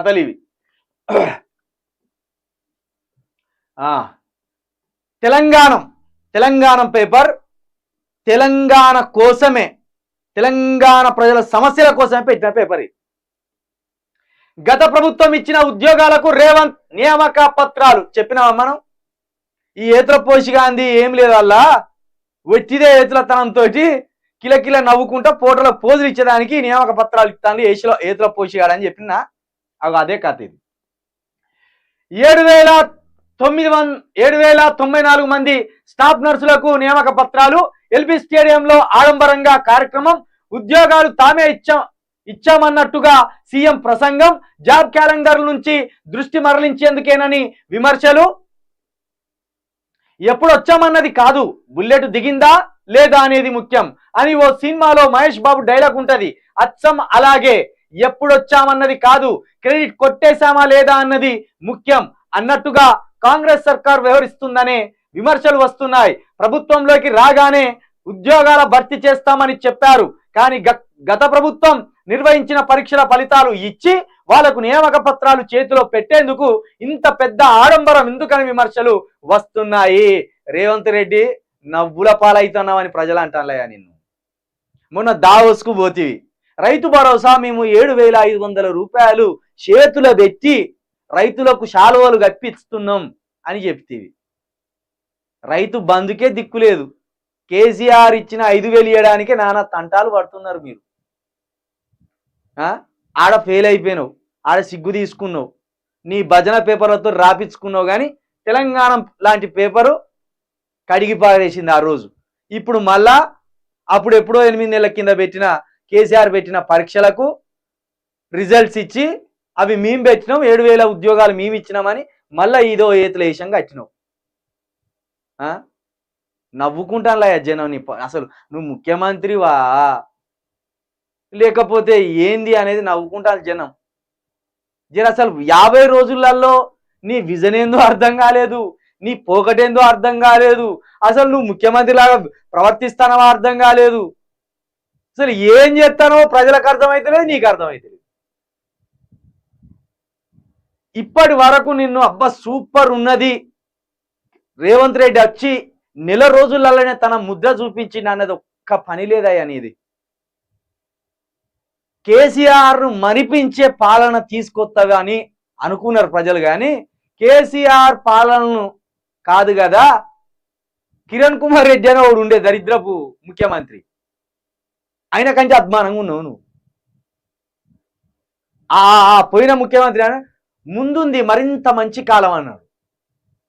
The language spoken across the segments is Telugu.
కథలివి. తెలంగాణ పేపర్ తెలంగాణ కోసమే, తెలంగాణ ప్రజల సమస్యల కోసమే పెట్టిన పేపర్ ఇది. గత ప్రభుత్వం ఇచ్చిన ఉద్యోగాలకు రేవంత్ నియామక పత్రాలు చెప్పినావా మనం. ఈ ఏతుల పోషి గాంధీ ఏం లేదు వల్ల వచ్చిదే ఏతులతనంతో కిలకిల నవ్వుకుంటా ఫోటోలో పోజులు ఇచ్చేదానికి నియామక పత్రాలు ఇస్తాను ఏసులో ఏతుల పోషిగాడని చెప్పిన అదే కథ ఇది. 7,094 మంది స్టాఫ్ నర్సులకు నియామక పత్రాలు. ఎల్బీ స్టేడియంలో ఆడంబరంగా కార్యక్రమం. ఉద్యోగాలు తామే ఇచ్చామన్నట్టుగా సీఎం ప్రసంగం. జాబ్ క్యాలెండర్ నుంచి దృష్టి మరలించేందుకేనని విమర్శలు. ఎప్పుడు వచ్చామన్నది కాదు, బుల్లెట్ దిగిందా లేదా అనేది ముఖ్యం అని ఓ సినిమాలో మహేష్ బాబు డైలాగ్ ఉంటది. అచ్చం అలాగే, ఎప్పుడు వచ్చామన్నది కాదు, క్రెడిట్ కొట్టేశామా లేదా అన్నది ముఖ్యం అన్నట్టుగా కాంగ్రెస్ సర్కార్ వ్యవహరిస్తుందనే విమర్శలు వస్తున్నాయి. ప్రభుత్వంలోకి రాగానే ఉద్యోగాల భర్తీ చేస్తామని చెప్పారు. కానీ గత ప్రభుత్వం నిర్వహించిన పరీక్షల ఫలితాలు ఇచ్చి వాళ్లకు నియామక పత్రాలు చేతిలో పెట్టేందుకు ఇంత పెద్ద ఆడంబరం ఎందుకని విమర్శలు వస్తున్నాయి. రేవంత్ రెడ్డి నవ్వుల పాలవుతున్నామని ప్రజలు అంటారులయ్యా నిన్ను. మొన్న దావోస్కు పోతివి, రైతు భరోసా మేము 7,500 రూపాయలు చేతుల పెట్టి రైతులకు శాలువలు కప్పిస్తున్నాం అని చెప్తీవి. రైతు బంధుకే దిక్కులేదు. కేసీఆర్ ఇచ్చిన 5,000 ఇవ్వడానికే నానా తంటాలు పడుతున్నారు మీరు. ఆడ ఫెయిల్ అయిపోయినావు, ఆడ సిగ్గు తీసుకున్నావు, నీ భజన పేపర్లతో రాపించుకున్నావు. కానీ తెలంగాణ లాంటి పేపరు కడిగి పారేసింది ఆ రోజు. ఇప్పుడు మళ్ళా అప్పుడు ఎప్పుడో 8 నెలల కింద పెట్టిన కేసీఆర్ పెట్టిన పరీక్షలకు రిజల్ట్స్ ఇచ్చి అవి మేము పెట్టినాం, 7,000 ఉద్యోగాలు మేము ఇచ్చినామని మళ్ళీ ఇదో ఏతుల వేషంగా వచ్చినావు. నవ్వుకుంటానులే జనం. అసలు నువ్వు ముఖ్యమంత్రివా లేకపోతే ఏంది అనేది నవ్వుకుంటాను జనం. అసలు 50 రోజులలో నీ విజన్ ఏందో అర్థం కాలేదు, నీ పోకటేందో అర్థం కాలేదు, అసలు నువ్వు ముఖ్యమంత్రి లాగా ప్రవర్తిస్తానవా అర్థం కాలేదు. అసలు ఏం చేస్తానో ప్రజలకు అర్థమైతలేదు, నీకు అర్థమైతలేదు. ఇప్పటి వరకు నిన్ను అబ్బా సూపర్ ఉన్నది, రేవంత్ రెడ్డి వచ్చి నెల రోజులలోనే తన ముద్ర చూపించింది అన్నది ఒక్క పని లేదయ్యా నీది. కేసీఆర్ మరిపించే పాలన తీసుకొస్తావా అని అనుకున్నారు ప్రజలు. కానీ కేసీఆర్ పాలనను కాదు కదా, కిరణ్ కుమార్ రెడ్డి అని వాడు ఉండే దరిద్రపు ముఖ్యమంత్రి, ఆయన కంటే అభిమానంగా ఉన్నావు నువ్వు. పోయిన ముఖ్యమంత్రి అని ముందుంది మరింత మంచి కాలం అన్నాడు.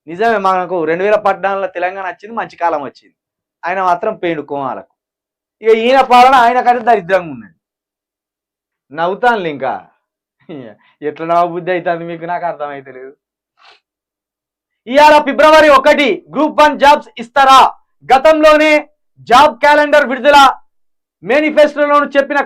నిజమే, మనకు 2014లో తెలంగాణ వచ్చింది, మంచి కాలం వచ్చింది. ఆయన మాత్రం పేడు కోమాలకు. ఇక ఈయన పాలన ఆయన కంటే దరిద్రంగా ఉన్నది. నవ్వుతాను ఇంకా, ఎట్లా నవ్వబుద్ధి అవుతుంది మీకు, నాకు అర్థమైతే లేదు. ఇవాళ ఫిబ్రవరి 1 గ్రూప్ 1 జాబ్స్ ఇస్తారా? గతంలోనే జాబ్ క్యాలెండర్ విడుదల మేనిఫెస్టోలోను చెప్పిన